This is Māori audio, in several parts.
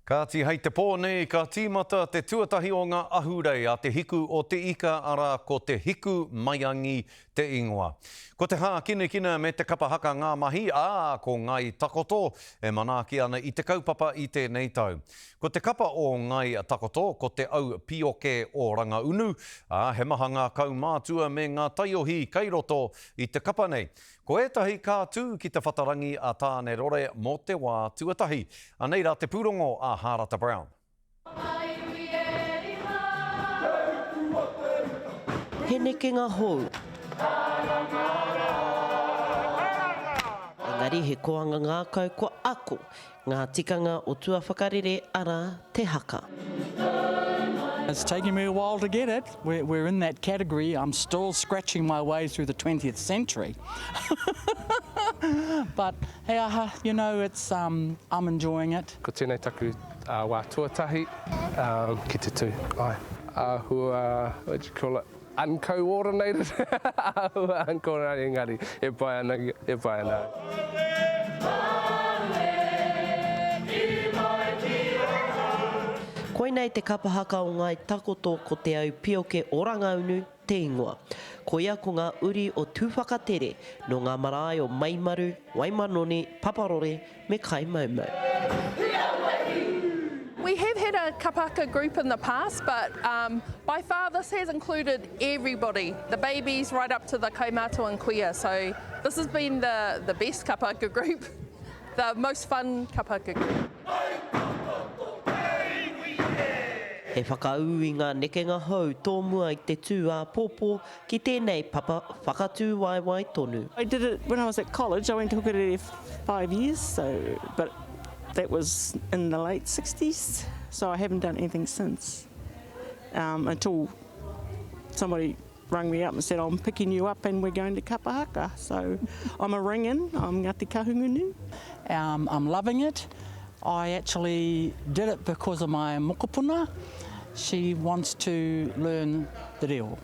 Ka ti hei te pōne, ka tīmata te tuatahi o ngā ahurei a te hiku o te ika ara ko te hiku maiangi te ingoa. Ko te hā kina me te kapahaka ngā mahi, ko ngai takoto e manaaki ana i te kaupapa i tēnei tau. Ko te kapa o ngai takoto, ko te au pioke o Rangaunu, he maha ngā kaumātua me ngā taiohi kei roto i te kapa nei. Ko ētahi kātū ki te whatarangi a tāne rore mō te wā tuatahi. Anei rā te pūrongo a Harata Brown. He neke ngā hou. Engari he koanga ngā kau ko ako, ngā tikanga o tua whakarere ara te haka. It's taken me a while to get it. We're in that category. I'm still scratching my way through the 20th century. But hey, you know, it's I'm enjoying it. Ko tēnei taku wā tuatahi ki te tū. What do you call it? Uncoordinated. Uncoordinated engari. E pai ana. Koinei te kapahaka o ngai takoto ko te au pioke o Rangaunu te ingoa. Ko ia ko ngā uri o tūwhakatere no ngā marae o Maimaru, Waimanoni, Paparore me Kaimaumau. We have had a kapahaka group in the past, but by far this has included everybody, the babies right up to the kaumātua and kuia. So this has been the best kapahaka group, the most fun kapahaka group. He whakaau i ngā neke ngā hau tō mua i te tū a pōpō ki tēnei papa whakatū waiwai tonu. I did it when I was at college. I went to Hukarere 5 years, but that was in the late 60s, so I haven't done anything since. Until somebody rang me up and said, I'm picking you up and we're going to kapahaka. So I'm a ring-in, I'm Ngāti Kahungunu. I'm loving it. I actually did it because of my mokopuna. She wants to learn the reo.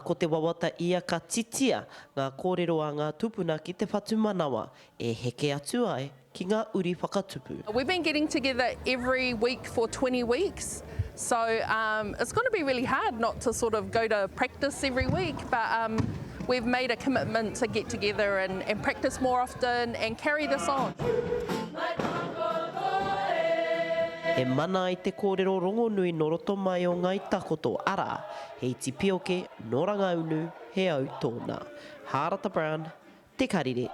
Ko te wawata ia ka titia ngā kōrero a ngā tupuna ki te whatu manawa e heke atu ai ki ngā uri whakatupu. We've been getting together every week for 20 weeks. So it's going to be really hard not to sort of go to practice every week, but we've made a commitment to get together and practice more often and carry this on. E mana i te kōrero rongonui no roto mai o ngai takoto ara, hei ti pioke no Rangaunu he au tōna. Harata Brown, Te Karire.